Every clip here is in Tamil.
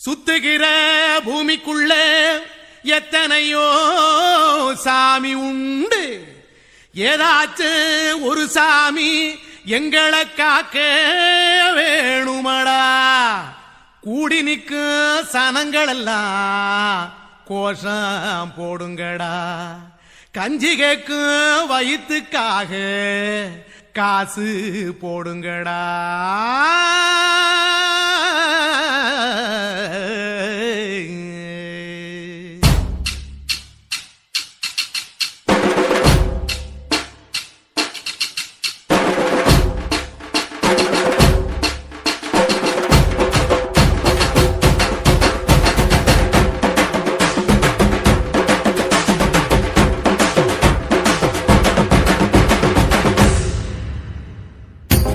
சுத்துகிற பூமிக்குள்ள எத்தனையோ சாமி உண்டு. ஏதாச்சும் ஒரு சாமி எங்களை காக்க வேணுமடா. கூடி நிற்கும் சனங்கள் எல்லாம் கோஷம் போடுங்கடா. கஞ்சி கேக்கும் வயிற்றுக்காக காசு போடுங்கடா.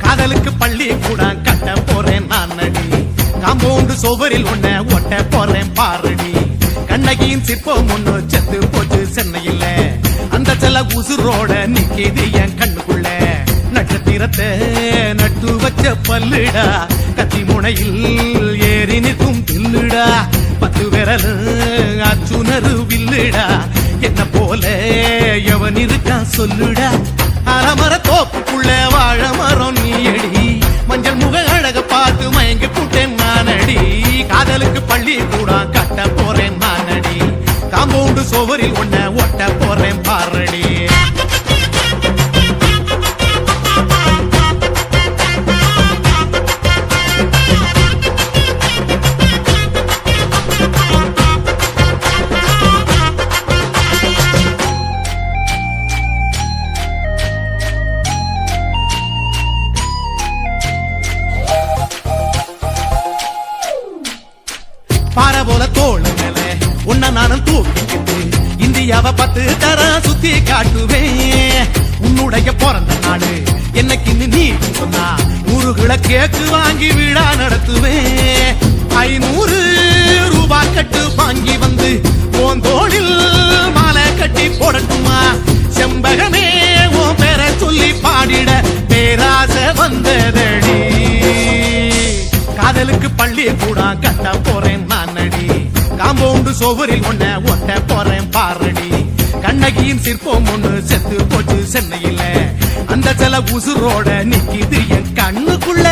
காதலுக்கு பள்ளி கூட கட்ட போறேன் நான் நடி. காம்பவுண்டு சோவரில் ஒன்ன ஒட்ட போறேன் பாரடி. கண்ணகியின் சிற்பம் ஒண்ணு செத்து போச்சு சென்னையில். அந்த செல்ல உசுரோட நிக்கிது என் கண்ணுக்குள்ள. நட்சத்திரத்தை நட்டு வச்ச பல்லுடா. கத்தி முனையில் ஏறி நிற்கும் தில்லுடா. 10 விரல் அச்சுணரு வில்லுடா. என்ன போல எவன் இருக்கா சொல்லுடா. அலமர தோப்புக்குள்ள வாழ மரம் நீயடி. மஞ்சள் முக அழக பார்த்து மயங்கி புட்டேன் நானடி. காதலுக்கு பள்ளி கூட கட்ட போறேன் நானடி. காம்பவுண்டு சோவரில் ஒன்ன ஒட்ட போறேன் பாரடி. பார போல தோளு மேல உன்ன நானும் தூக்கிக்கிட்டு இந்தியாவை 10 தரம் சுத்தி காட்டுவேன். உன்னுடைய பிறந்த நாடு என்னைக்கு நீ சொன்னா 100 கேக்கு வாங்கி விழா நடத்துவேன். 500 ரூபாய் கட்டு வாங்கி வந்து உன் தோளில் மாலை கட்டி போடட்டுமா. செம்பகமே உன் பேரை சொல்லி பாடிட பேராசை வந்ததடி. காதலுக்கு பள்ளி கூட கட்ட போறேன் நானடி. காம்பவுண்டு சோவரில் ஒன்ன ஒட்ட போறேன் பாரடி. கண்ணகியின் சிற்பம் ஒண்ணு செத்து போச்சு சென்னையில். அந்த சில உசுரோட நிக்கிது என் கண்ணுக்குள்ள.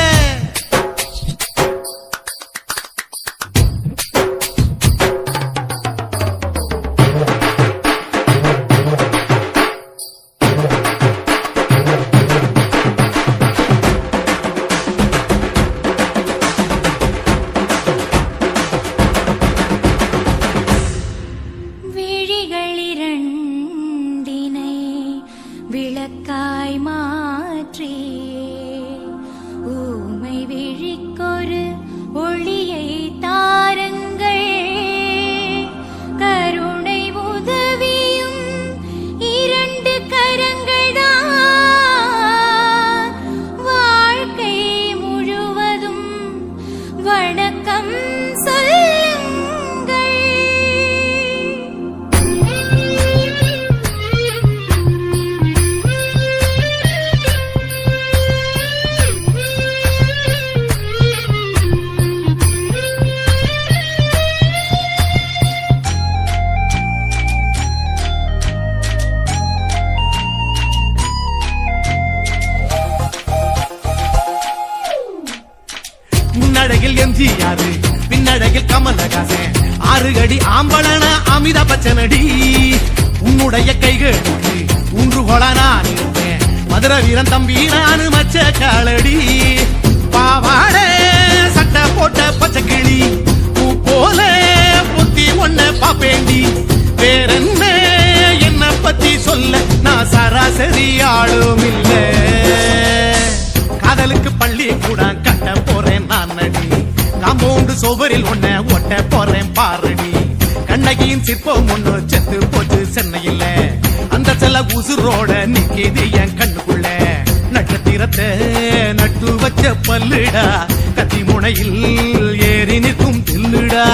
விளக்காய் மாற்றி ஊமை விழிக்கொரு ஒளியை தாருங்கள். கருணை உதவியும் 2 கரங்கள்தான். வாழ்க்கை முழுவதும் வணக்கம் சொல்லுங்கள். முன்னழகில் எம்ஜிஆர் பின்னழகில் கமலஹாசன். 6 அடி ஆம்பளன அமிதாப் பச்சனடி. உன்னுடைய கைகளுக்கு ஊன்றுகோள நான் இருப்பேன். மதுரை வீரன் தம்பி நானு மச்ச காலடி. பாவாட சட்டை போட்ட பச்சைக்கிளி பூ போல பொத்தி ஒன்ன பாப்பேண்டி. வேறென்ன என்ன பத்தி சொல்ல நான் சராசரி ஆளும் இல்ல. காதலுக்கு பள்ளி கூட கட்ட போறேன் நானடி. காம்பவுண்டு சோவரில் ஒன்ன ஒட்ட போறேன் பாரடி. கண்ணகியின் சிற்பம் ஒண்ணு செத்து போச்சு சென்னையில். அந்த செல்ல உசுரோட நிக்கிது என் கண்ணுக்குள்ள. நட்சத்திரத்தை நட்டு வச்ச பல்லுடா. கத்தி முனையில் ஏறி நிற்கும் தில்லுடா.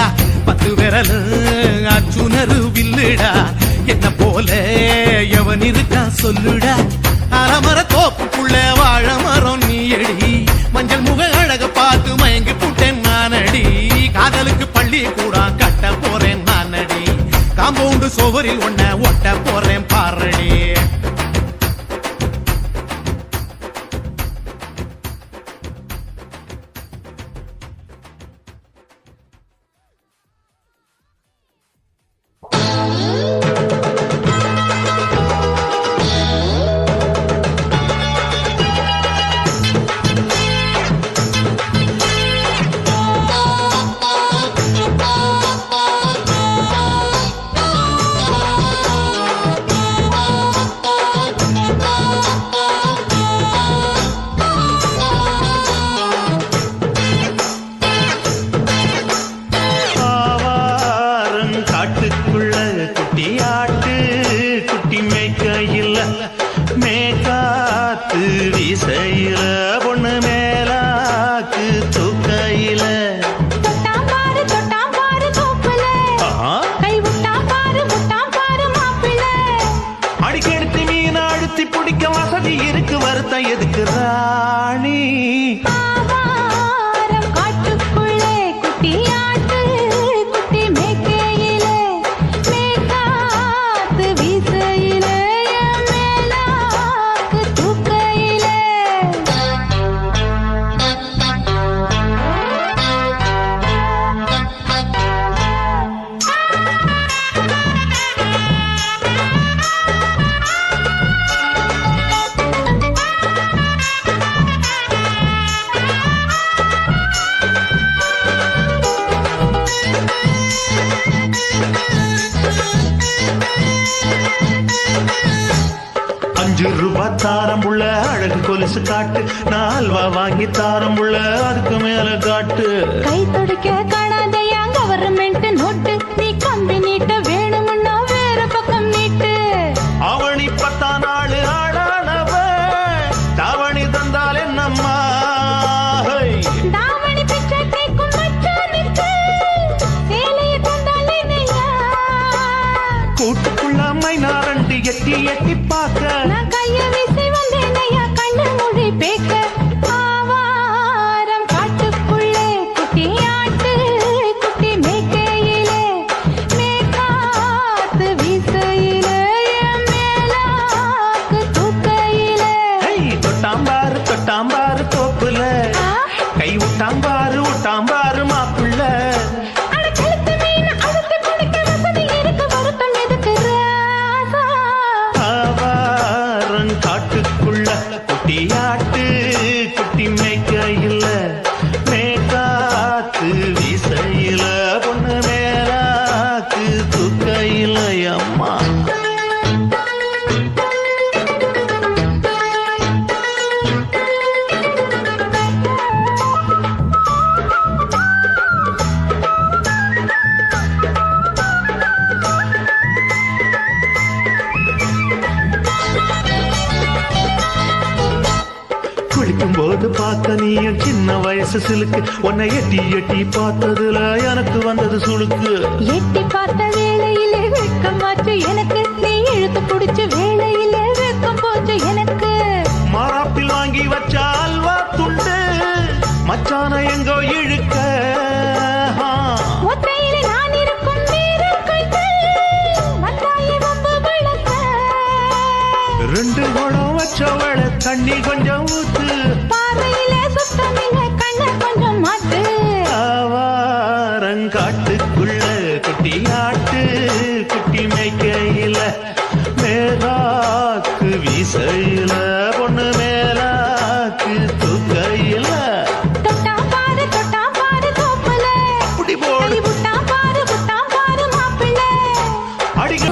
10 விரல் அச்சுணரு வில்லுடா. என்ன போல எவன் இருக்கா சொல்லுடா. அலமர தோப்புக்குள்ள வாழ மரம் நீயடி. மஞ்சள் முக அழக பார்த்து மயங்கி புட்டேன் நானடி. காதலுக்கு பள்ளி காம்பவுண்டு சுவரில் ஒன்ன ஒட்ட போறேன் பாரடி. மேகாத்து வீசையில பொண்ணு மேலாக்கு தூக்கையில தொட்டாம் பாரு தோப்புல கை விட்டாம் பாரு மாப்பிள்ள அடிக்கெடுத்து மீன் அழுத்தி பிடிக்க வசதி இருக்கு வருத்தம் எதுக்கு ராணி ஆவாரம் காட்டுக்குள்ளே குட்டியாட்டு குட்டி மேய்க்கையில மேகாத்து வீசையில மேலாக்கு தூக்கையில ₹5 தாரம் உள்ள அழகு கொலுசு காட்டு நான் அல்வா வாங்கி தாரம் உள்ள அதுக்கு மேல காட்டு கை துடிக்க காணாதையா கவர்மெண்ட் நோட்டு நீ கம்பி நீட்ட வேணும்னா வேற பக்கம் நீட்டு அவனி 10 நாள் ஆடானவ தாவணி தந்தால் என்னம்மா தாவணி பிச்சை கேக்கும் மச்சானுக்கு சேலைய தந்தாலே நையா கூட்டுக்குள்ள மைனாரண்டு எட்டி எட்டி பார்க்க நான் கைய வீசி வந்தேன் ஐயா கண்ணு மொழி பேக்க ஆவாரம் காட்டுக்குள்ளே குட்டியாட்டு குட்டி மேய்க்கையிலே மேகாத்து வீசையிலே மேலாக்கு தூக்கையிலே தொட்டாம்பாரு தோப்புல கை விட்டாம்பாரு மாப்புள்ள அட கழுத்து மீன் அழுத்து குடிக்க வசதி இருக்கு வருத்தம் எதுக்கு ராசா ஆவாரம் காட்டுக்குள்ள குட்டியாட்டு குட்டி மேய்க்கையில மேகாத்து வீசையில பொண்ணு மேலாக்கு தூக்கையில அம்மா குளிக்கும் போது பார்த்த நீயும் சின்ன வயசு சிலுக்கு உன்னை எட்டி எட்டி பார்த்ததுல எனக்கு வந்தது சுளுக்கு எட்டி பார்த்த வேளையிலே வெட்கமாச்சு எனக்கு நீ இழுத்து புடிச்ச வேளையிலே வெட்கம் போச்சு எனக்கு மாறாப்பில் வாங்கி வச்ச அல்வா துண்டு மச்சான எங்கோ இழுக்க ஒத்தையிலே நான் இருக்கும் நேரம் கைத்து வந்தாயே வம்பு விளக்க 2 குடம் வச்சவள தண்ணி கொஞ்சம் ஊத்து பார்வையிலே சுத்தமில்லை கண்ண கொஞ்சம் மாட்டு ஆவாரங்காட்டுக்குள்ள குட்டியாட்டு குட்டி மேய்க்கையில மேலாக்கு வீசையில பொண்ணு மேலாக்கு தூக்கையில தொட்டாம் பாரு தோப்புல அப்படி போடு கை விட்டாம் பாரு மாப்பிள்ள அடிக்க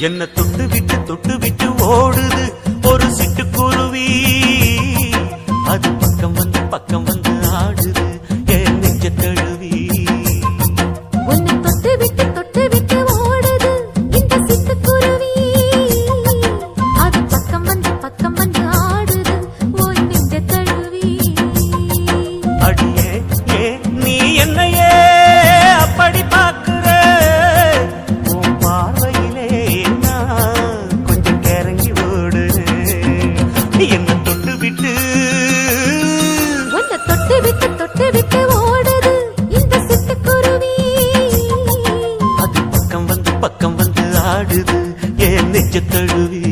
என்ன தொட்டு விட்டு ஓடுது ஒரு சிட்டுக்குருவி அது பக்கம் வந்து ஆடுது என் நெஞ்ச தழுவி உன்னை தொட்டு விட்டு ஓடுது இந்த சிட்டுக்குருவி அது பக்கம் வந்து ஆடுது ஓய் நெஞ்ச தழுவி அடியே ஏ நீ என்னையே அப்படி பார்க்கிற உன் பார்வையிலே நான் கொஞ்சம் கிறங்கி ஓடு என்ன தொட்டு என் நெஞ்ச தழுவி.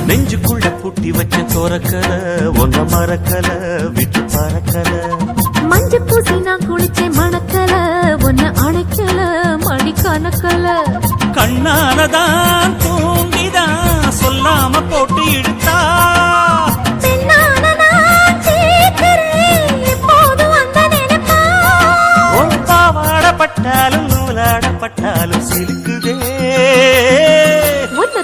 நெஞ்சுக்குள்ள பூட்டி வச்ச தோரக்கல ஒன்ன மறக்கல விட்டு பறக்கல. மஞ்சள் பூசி நான் குளிச்சேன் மணக்கல ஒன்ன அணைக்கல மடி கணக்கல. கண்ணாலதான் தூங்கிதான் சொல்லாம போட்டு இழுத்தா. பெண்ணான நான் கேட்கிறேன், எப்போதும் அந்த நினைப்பா. உன் பாவாடப்பட்டாலும் நூலாடப்பட்டாலும் சிலுக்குதே. உன்னை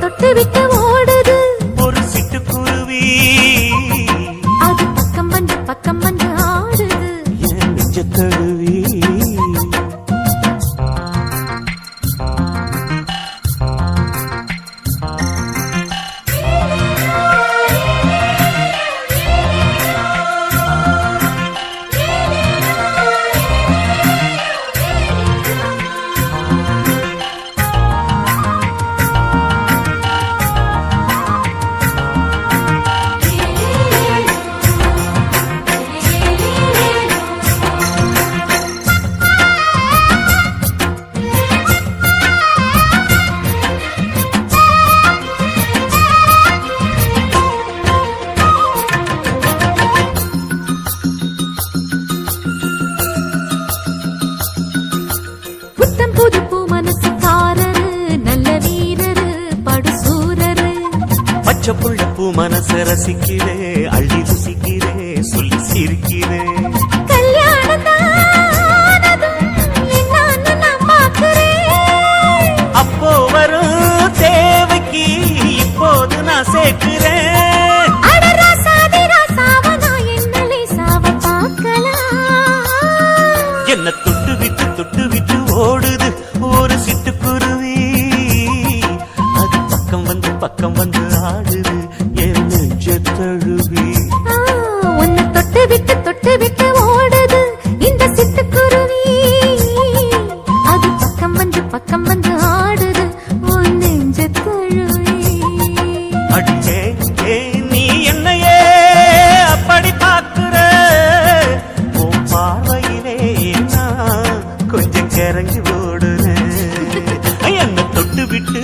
தொட்டு விட்டு ஓடுது ஒரு சிட்டுக்குருவி. அது பக்கம் வந்து ஆடுது. என் நெஞ்ச தழுவி. புத்தம் புது பூ மனசுக்காரரு நல்ல வீரரு படுசூரரு. பச்சை புள்ள பூ மனச ரசிக்கிறே அள்ளி ருசிக்கிறே சொல்லி சிரிக்கிறே. கல்யாணம் தானதும் என்னான்னு நான் பார்க்கிறேன். அப்போ வரும் தேவைக்கு இப்போது நான் சேர்க்கிறேன். அட ராசாதி ராசாவ நான் என்ன லேசாவ பார்க்கலாம். என்ன தொட்டு விட்டு ஓடுது ஒரு சிட்டுக்குருவி. அது பக்கம் வந்து ஆடுது என் நெஞ்ச தழுவி. உன்னை தொட்டு விட்டு ஓடுது இந்த சிட்டுக்குருவி. அது பக்கம் வந்து ஆடுது உன் நெஞ்ச தழுவி. அடியே நீ என்னையே அப்படி பார்க்கிற. உன் பார்வையிலே நான் கொஞ்சம் கிறங்கி ஓடுறேன். என்ன தொட்டு விட்டு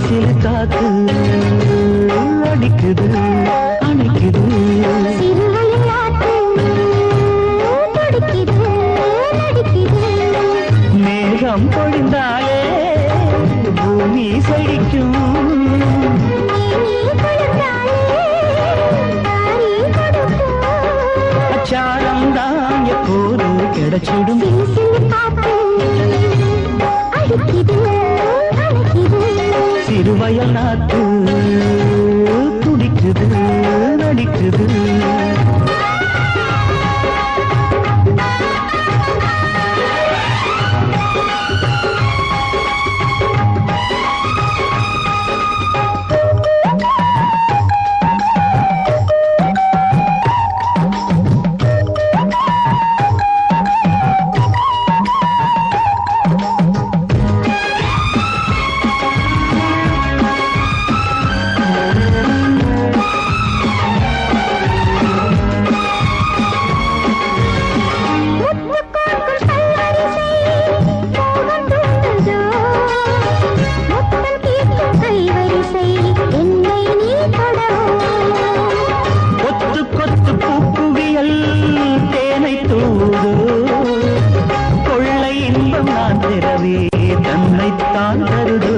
சிலு காத்து அடிக்குது அணைக்குது சிறுவயல் காத்து துடிக்குது நடிக்குது மேகம் பொழிந்தாலே பூமி செழிக்கும் நீ கொடுத்தாலே தாரி கொடுக்கும் அச்சாரம் தான் எப்போது கிடைச்சிடும் சிலு சிலு காத்து அடிக்குது அணைக்குது சிறுவயல் நாத்து துடிக்குது நடிக்குது கொத்து கொத்து பூக்குவியல் தேனை தூது கொள்ளை இன்பம் நான் திறவே தன்னைத்தான் தருது